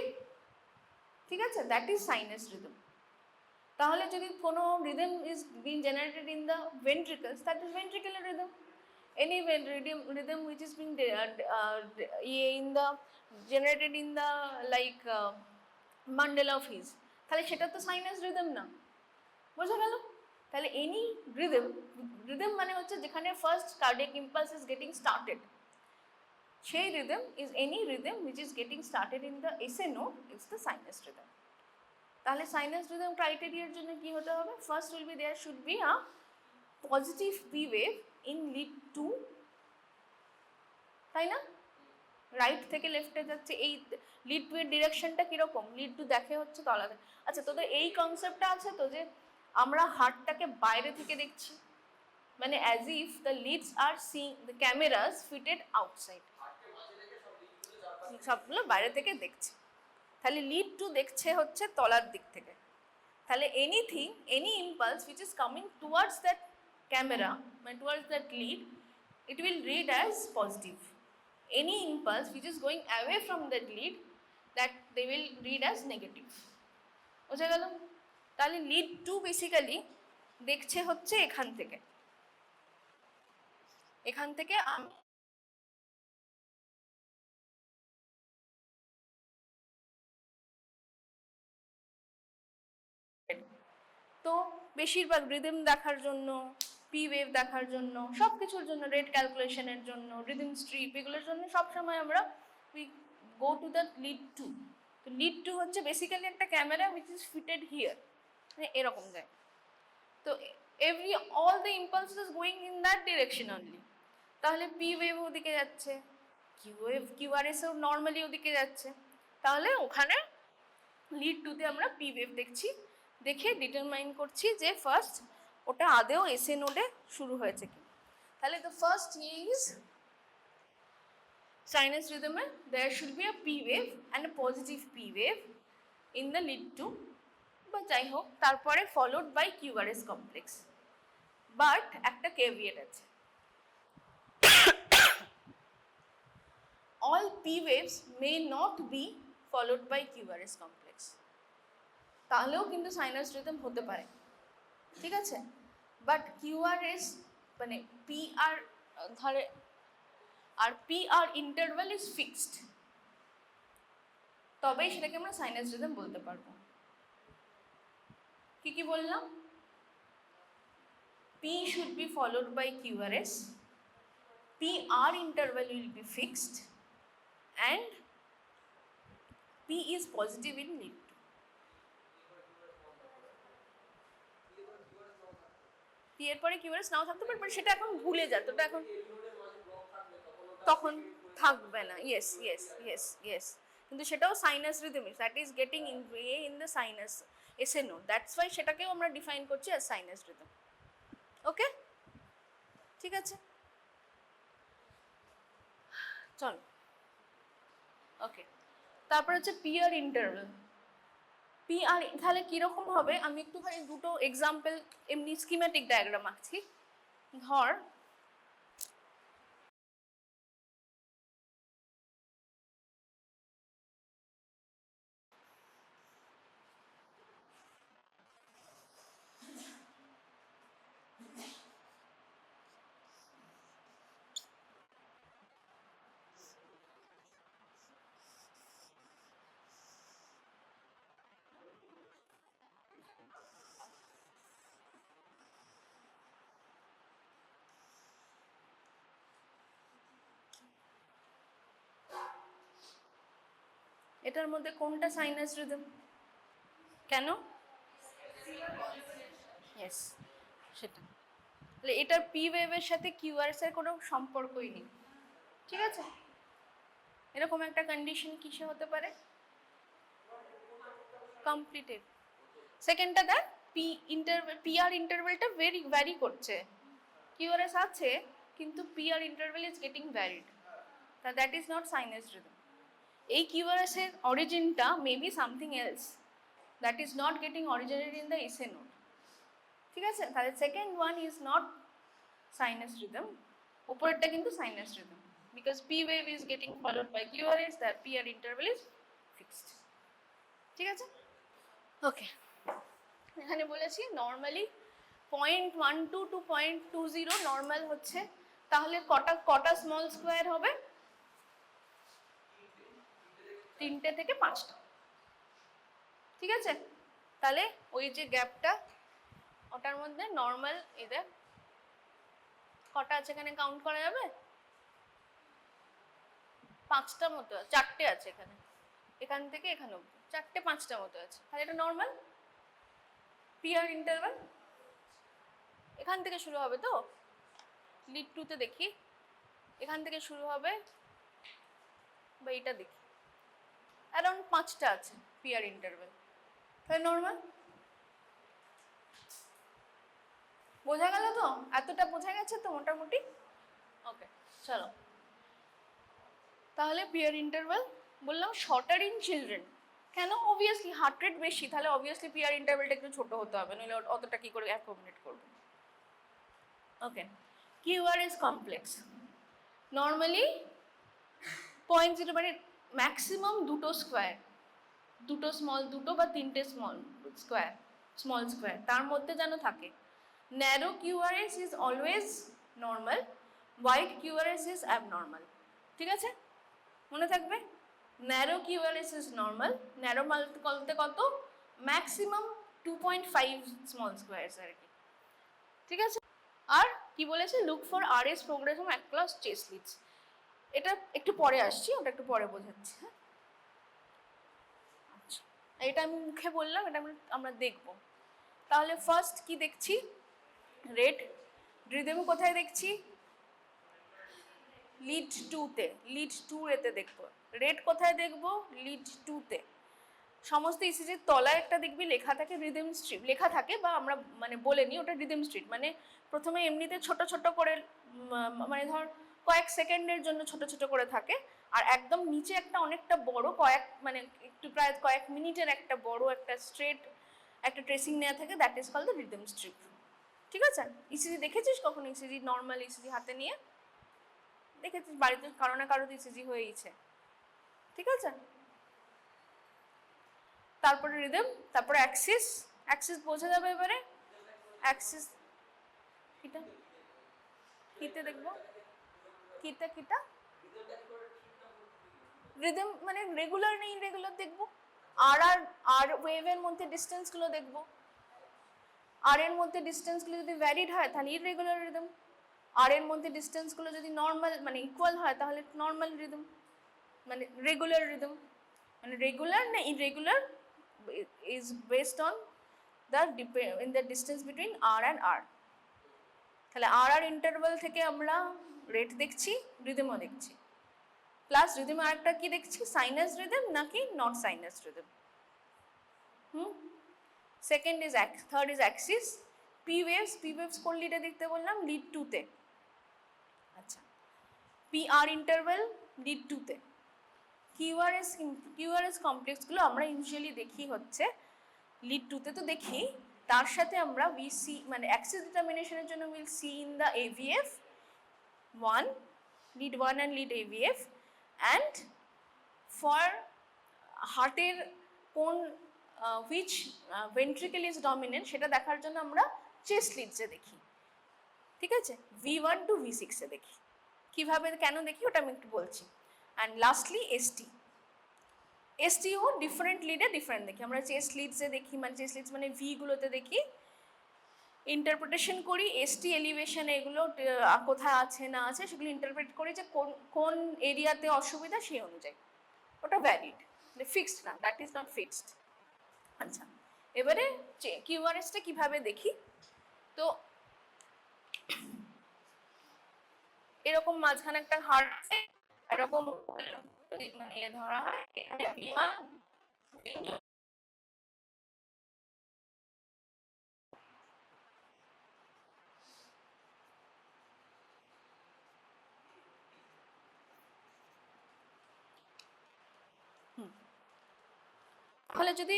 ঠিক আছে? that is sinus rhythm. তাহলে যদি কোনো rhythm is being generated in the ventricles, that is ventricular rhythm. Any rhythm which is being in the generated in the like bundle of his, তাহলে সেটা তো sinus rhythm না, বোঝা গেল? তাহলে any rhythm মানে হচ্ছে যেখানে first cardiac impulse is getting started, সেই rhythm is any rhythm which is getting started in the SA node is the sinus rhythm. তাহলে sinus rhythm ক্রাইটেরিয়ার জন্য কি হতে হবে? First will be there should be a positive P wave in lead two, তাই না? Right থেকে লেফটে যাচ্ছে, এই লিড টু এর ডিরেকশনটা কিরকম? লিড টু দেখে হচ্ছে তলাতে। আচ্ছা, তোদের এই কনসেপ্টটা আছে তো যে আমরা হার্টটাকে বাইরে থেকে দেখছি, মানে as if the leads are sing the cameras fitted outside, সবগুলো বাইরে থেকে দেখছে। তাহলে লিড টু দেখছে হচ্ছে তলার দিক থেকে। তাহলে anything, any impulse which is coming towards that camera, মানে towards that lead, it will read as positive. Any impulse which is going away from that lead, that they will read as negative. বোঝা গেল? তাহলে lead to basically দেখছে হচ্ছে এখান থেকে, এখান থেকে তো বেশিরভাগ রিদম দেখার জন্য, পি ওয়েভ দেখার জন্য, সব কিছুর জন্য, রেট ক্যালকুলেশনের জন্য, রিদিম স্ট্রিপ, এগুলোর জন্য সবসময় আমরা we go to the lead two. তো লিড টু হচ্ছে বেসিক্যালি একটা camera which is fitted here, মানে এরকম যায়। তো all the impulses is going in that direction only. তাহলে পি ওয়েভ ওদিকে যাচ্ছে, কিউআরএস ও নর্মালি ওদিকে যাচ্ছে, তাহলে ওখানে লিড টুতে আমরা পি ওয়েভ দেখছি, দেখে ডিটারমাইন করছি যে ফার্স্ট ওটা আদেও এসএ নোডে শুরু হয়েছে কি। তাহলে দ্য ফার্স্ট ইজ সাইনাস রিদমে there should be a P wave and a positive P wave in the lead two, বা যাই হোক, তারপরে followed by QRS complex. But একটা কেভিয়েট আছে, all p waves may not be followed by QRS complex, তাহলেও কিন্তু sinus rhythm হতে পারে, ঠিক আছে। বাট QRS মানে PR ধরে আর PR ইন্টারভ্যাল ইজ ফিক্সড, তবেই সেটাকে আমরা সাইনাস রিদম বলতে পারবো। কি কি বললাম? P should be followed by QRS, PR interval will be fixed, and P is positive in lead to. P এর পরে QRS নাও থাকতে পারে, বাট সেটা এখন ভুলে যাত, ওটা এখন তখন থাকবে না। ইয়েস ইয়েস ইয়েস ইয়েস, কিন্তু সেটাও sinus rhythm, that is getting in the sinus SA node, that's why সেটাকেও আমরা ডিফাইন করছি অ্যাজ সাইনাস রিদম। ওকে, ঠিক আছে, চল। ওকে, তারপর হচ্ছে পিয়ার ইন্টারভ্যাল। পিআর তাহলে কীরকম হবে, আমি একটুখানি দুটো এক্সাম্পল এমনি স্কিম্যাটিক ডায়াগ্রাম আঁকছি। ধর এটার মধ্যে কোনটা সাইনাস রিদম? কেন? ইয়েস, সেটা। তাহলে এটার পি ওয়েভের সাথে কিউআরএস এর কোনো সম্পর্কই নেই, ঠিক আছে। এরকম একটা কন্ডিশন কিসে হতে পারে? কমপ্লিটেড। সেকেন্ডটা দেখ, পিআর ইন্টারভেলটা ভ্যারি করছে, কিউআরএস আছে কিন্তু PR interval is getting varied, তা that is not sinus rhythm. এই কিউআরএস এর অরিজিনটা may be something else that is not getting originated in the SA node, ঠিক আছে। তাহলে second one is not sinus rhythm, উপরেরটা কিন্তু sinus rhythm, because P wave is getting followed by QRS, that PR interval is fixed, ঠিক আছে। ওকে, এখানে বলেছি normally 0.12 to 0.20 normal হচ্ছে, তাহলে কটা স্মল স্কোয়ার হবে? 3টে থেকে 5টা, ঠিক আছে। তাহলে ওই যে গ্যাপটা, ওটার মধ্যে নর্মাল এদের কটা আছে এখানে কাউন্ট করা যাবে? 5টা মতো, 4টে আছে এখানে, এখান থেকে এখানে অবধি 4টে 5টা মতো আছে, তাহলে এটা নর্মাল পিআর ইন্টারভাল। এখান থেকে শুরু হবে, তো লিড টুতে দেখি এখান থেকে শুরু হবে, বা এটা দেখি অ্যারাউন্ড 5টা আছে পিআর ইন্টারভাল, তাহলে নর্মাল। বোঝা গেল তো? এতটা বোঝা গেছে তো মোটামুটি? ওকে, চলো। তাহলে পিয়ার ইন্টারভাল বললাম শর্টার ইন চিলড্রেন, কেন? অবভিয়াসলি হার্ট রেট বেশি, তাহলে অবভিয়াসলি পিয়ার ইন্টারভালটা একটু ছোট হতে হবে, নইলে অতটা কি করে অ্যাকোমোডেট করবো। ওকে, কিউআরএস কমপ্লেক্স নর্মালি 0.0 মানে ম্যাক্সিমাম দুটো স্কোয়ার, দুটো স্মল, দুটো বা 3টে স্মল স্কোয়ার তার মধ্যে যেন থাকে। Narrow QRS is always normal, wide QRS is abnormal, ঠিক আছে, মনে থাকবে। Narrow QRS is normal, narrow বলতে কত? ম্যাক্সিমাম 2.5 স্মল স্কোয়ারস আর কি, ঠিক আছে। আর কি বলেছে, look for RS progression across chest leads. এটা একটু পরে আসছি, ওটা একটু পরে বোঝাচ্ছি। হ্যাঁ, আচ্ছা, এটা আমি মুখে বললাম, এটা আমরা দেখব। তাহলে ফার্স্ট কি দেখছি, রেড রিদম কোথায় দেখছি, লিড 2-তে, লিড 2-এতে দেখব। রেড কোথায় দেখব, লিড 2-তে। সমস্ত ইসিজির তলায় একটা দেখবি লেখা থাকে রিদম স্ট্রিপ, লেখা থাকে বা আমরা মানে বলে নিই ওটা রিদম স্ট্রিপ। মানে প্রথমে এমনিতে ছোট ছোট করে মানে ধর কয়েক সেকেন্ডের জন্য ছোট ছোট করে থাকে, আর একদম নিচে একটা অনেকটা বড় মানে একটু প্রায় কয়েক মিনিটের একটা বড় একটা স্ট্রেট একটা ট্রেসিং নেওয়া থাকে, that is called the rhythm strip. ঠিক আছে? ইসিজি দেখেছিস কখনো, ইসিজি নর্মাল ইসিজি হাতে নিয়ে দেখেছিস, বাড়িতে কারো না কারো ইসিজি হয়েইছে। ঠিক আছে? তারপরে রিদম, তারপরে অ্যাক্সিস। অ্যাক্সিস বোঝা যাবে এবারে, অ্যাক্সিস কিটা কিতে দেখবো, কিটা রিদম মানে রেগুলার নেই ইরেগুলার দেখবো, আর ওয়েভের মধ্যে ডিস্টেন্সগুলো দেখবো। আর এর মধ্যে ডিস্টেন্সগুলো যদি ভ্যারিড হয় তাহলে ইরেগুলার রিদম, আর এর মধ্যে ডিস্টেন্সগুলো যদি নর্মাল মানে ইকুয়াল হয় তাহলে নর্মাল রিদম, মানে রেগুলার রিদম। মানে রেগুলার না irregular is based on in the distance between R and R. তাহলে আর ইন্টারভাল থেকে আমরা রেট দেখছি, রিদমও দেখছি, প্লাস রিদম আরেকটা কি দেখছি, সাইনাস রিদম নাকি not sinus rhythm. Second is third is Axis. P waves কোন লিডে দেখতে বললাম, লিড 2-তে। আচ্ছা, PR ইন্টারভাল লিড 2-তে। কিউআরএস কমপ্লেক্সগুলো আমরা ইউজুয়ালি দেখি হচ্ছে লিড 2-তে তো দেখি, তার সাথে আমরা সি মানে অ্যাক্সিস ডিটারমিনেশনের জন্য will see in the AVF 1, lead 1 and lead AVF, and for হার্টের কোন হুইচ ভেন্ট্রিকেল ইজ ডমিনেন্ট সেটা দেখার জন্য আমরা চেস্ট লিডসে দেখি। ঠিক আছে? V1 to V6-এ দেখি। কিভাবে কেন দেখি ওটা আমি একটু বলছি। অ্যান্ড লাস্টলি STও ডিফারেন্ট লিডে ডিফারেন্ট দেখি। আমরা চেস্ট লিডসে দেখি, মানে চেস্ট লিডস মানে ভিগুলোতে দেখি, ইন্টারপ্রিটেশন করি ST এলিভেশন এগুলো কোথায় আছে না আছে সেগুলো ইন্টারপ্রেট করি যে কোন এরিয়াতে অসুবিধা সেই অনুযায়ী, ওটা ভ্যালিড, ফিক্সড না, দ্যাট ইজ নট ফিক্সড। আচ্ছা, এবারে কিউআরএসটা কিভাবে দেখি, তো এরকম মাঝখানে একটা হার্ট এরকম মানে ধরা হয়, তাহলে যদি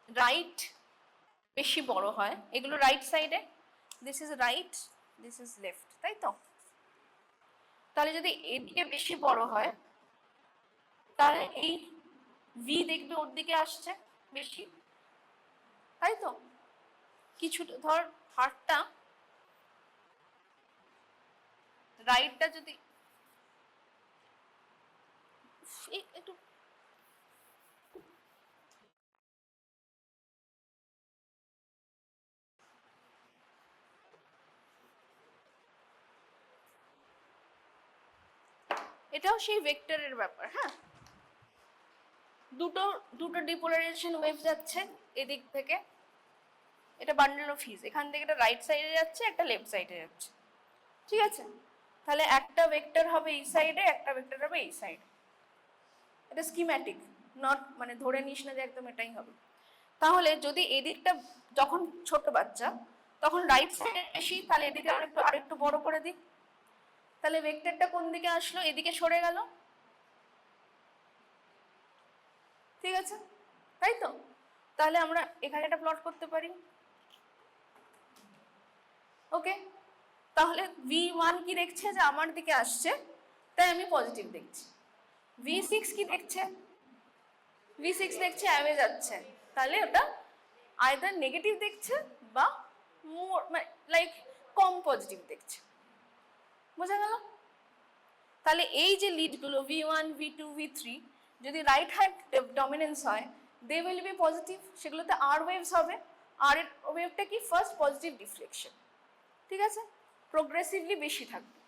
রাইট বেশি বড় হয়, এগুলো রাইট সাইডে, this is right, this is left, তাই তো? তাহলে যদি এদিকে বেশি বড় হয় তাহলে এই ভি দেখবে ওর দিকে আসছে বেশি, তাই তো? কিছু ধর হার্টটা রাইটটা যদি একটু এটাও সেই ভেক্টরের ব্যাপার। হ্যাঁ, দুটো ডিপোলারাইজেশন ওয়েভ যাচ্ছে এদিক থেকে, এটা বান্ডেল অফ হিজ, এখান থেকে এটা রাইট সাইডে যাচ্ছে, একটা লেফট সাইডে যাচ্ছে। ঠিক আছে? তাহলে একটা ভেক্টর হবে এই সাইডে, একটা ভেক্টর হবে এই সাইডে। এটা স্কিম্যাটিক, নট মানে ধরে নিস না যে একদম এটাই হবে। তাহলে যদি এদিকটা যখন ছোট বাচ্চা তখন রাইট সাইডে বেশি, তাহলে এদিকে আরেকটু বড় করে দিই, তাহলে ভেক্টরটা কোন দিকে আসলো, এদিকে সরে গেল। ঠিক আছে? তাই তো? তাহলে আমরা এখানে একটা প্লট করতে পারি। ওকে, তাহলে V1 কি দেখছে, যে আমার দিকে আসছে, তাই আমি পজিটিভ দেখছি। V6 কি দেখছে, V6 দেখছে অ্যাওয়ে যাচ্ছে, তাহলে ওটা আইদার নেগেটিভ দেখছে বা মোর মানে লাইক কম পজিটিভ দেখছে। বোঝা গেল? তাহলে এই যে লিডগুলো V1, V2, V3 যদি রাইট হার্ট ডমিনেন্স হয়, দে উইল বি পজিটিভ, সেগুলোতে আর ওয়েভস হবে। আর এর ওয়েভটা কি, ফার্স্ট পজিটিভ ডিফ্লেকশন। ঠিক আছে, প্রোগ্রেসিভলি বেশি থাকবে।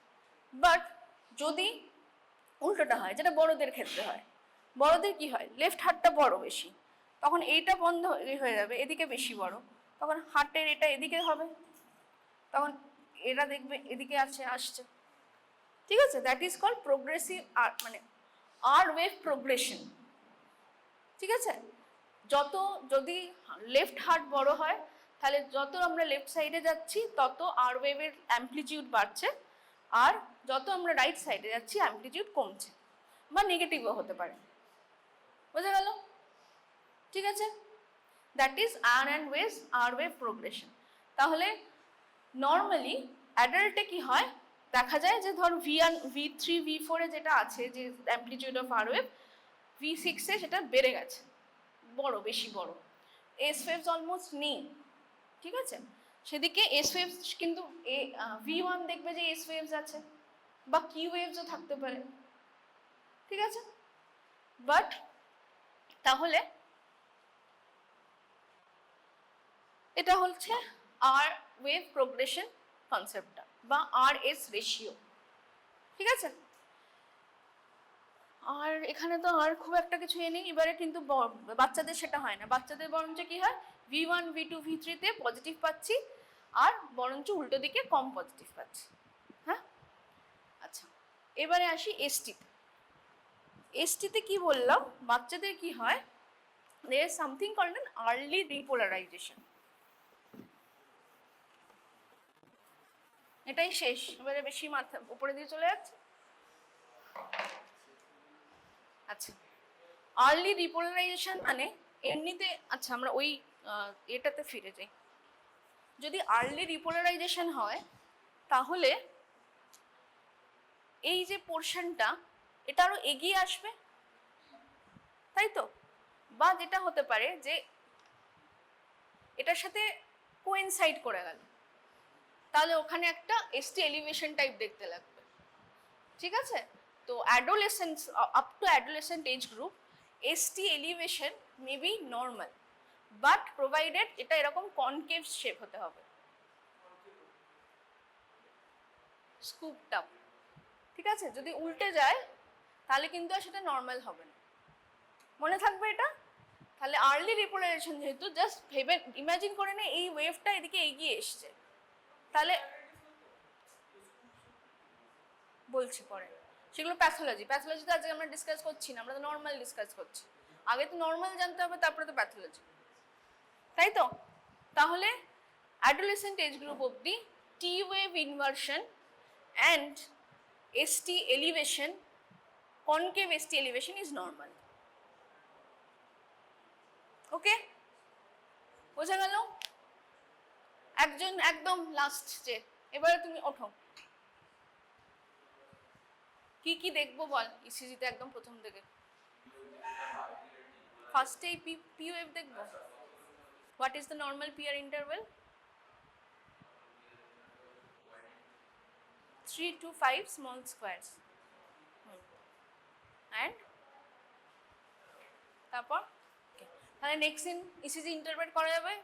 বাট যদি উল্টোটা হয়, যেটা বড়দের ক্ষেত্রে হয়, বড়দের কি হয়, লেফট হার্টটা বড় বেশি, তখন এইটা বন্ধ হয়ে যাবে, এদিকে বেশি বড়, তখন হার্টের এটা এদিকে হবে, তখন এরা দেখবে এদিকে আসছে। ঠিক আছে, দ্যাট ইজ কল্ড প্রোগ্রেসিভ আর মানে আর ওয়েভ প্রোগ্রেশন। ঠিক আছে, যত যদি লেফট হার্ট বড় হয় তাহলে যত আমরা লেফট সাইডে যাচ্ছি তত আর ওয়েভের অ্যাম্পলিটিউড বাড়ছে, আর যত আমরা রাইট সাইডে যাচ্ছি অ্যাম্পলিটিউড কমছে বা নেগেটিভও হতে পারে। বোঝা গেল? ঠিক আছে, that is R wave progression. তাহলে নর্মালি অ্যাডাল্টে কি হয় দেখা যায় যে ধর V1 V3 V4 এ যেটা আছে যে amplitude of R wave, V6 এ সেটা বেড়ে গেছে, বড়, বেশি বড়। এস ওয়েভস অলমোস্ট নেই। ঠিক আছে, সেদিকে এস ওয়েভস কিন্তু V1 দেখবে যে এস ওয়েভস আছে বা কিউ ওয়েভসও থাকতে পারে। ঠিক আছে, বাট তাহলে এটা হচ্ছে আর ওয়েভ প্রোগ্রেশন কনসেপ্টটা বা আর এস রেশিও। ঠিক আছে, আর এখানে তো আর খুব একটা কিছু নেই। এবারে কিন্তু বাচ্চাদের সেটা হয় না, বাচ্চাদের বরঞ্চ কি হয়, V1 V2 V3 তে পজিটিভ পাচ্ছি আর বরঞ্চ উল্টো দিকে কম পজিটিভ পাচ্ছি। হ্যাঁ, আচ্ছা, এবারে আসি এসটিতে। এসটিতে কি বললাম, বাচ্চাদের কি হয়, there is something called an early repolarization। এটাই শেষ, এবারে বেশি মাথা উপরে দিয়ে চলে যাচ্ছে। আচ্ছা, আর্লি রিপোলারাইজেশন মানে এমনিতে, আচ্ছা আমরা ওই এটাতে ফিরে যাই। যদি আর্লি রিপোলারাইজেশন হয় তাহলে এই যে পোর্শনটা এটা আরো এগিয়ে আসবে, তাই তো? বা যেটা হতে পারে যে এটার সাথে কোইনসাইড করে গেল, তাহলে ওখানে একটা এসটি এলিভেশন টাইপ দেখতে লাগবে। ঠিক আছে, তো adolescence up to adolescent age group ST elevation may be normal, but provided এটা এরকম কনকেভ শেপ হতে হবে, স্কুপড আপ। ঠিক আছে, যদি উল্টে যায় তাহলে কিন্তু আর সেটা নর্মাল হবে না, মনে থাকবে এটা। তাহলে আর্লি রিপোলারাইজেশন যেহেতু, জাস্ট ভেবে ইমাজিন করে নে এই ওয়েভটা এদিকে এগিয়ে এসছে, তাহলে বলছি পরে সেগুলো প্যাথোলজিতে আজকে আমরা ডিসকাস করছি না, আমরা তো নর্মাল ডিসকাস করছি। আগে তো নর্মাল জানতে হবে, তারপরে তো প্যাথোলজি, তাই তো? তাহলে অ্যাডোলেসেন্ট এজ গ্রুপ অবধি T wave inversion and ST elevation, concave ST elevation is normal. Okay, বোঝা গেল? একজন একদম লাস্ট যে, এবারে তুমি ওঠো, কি কি দেখবো বল ইসিজিতে একদম প্রথম থেকে? ফার্স্টে পি ওয়েভ দেখবো। What is the normal peer interval? 3 to 5 small squares। and তারপর তাহলে নেক্সট দিন ইসিজি ইন্টারপ্রেট করা যাবে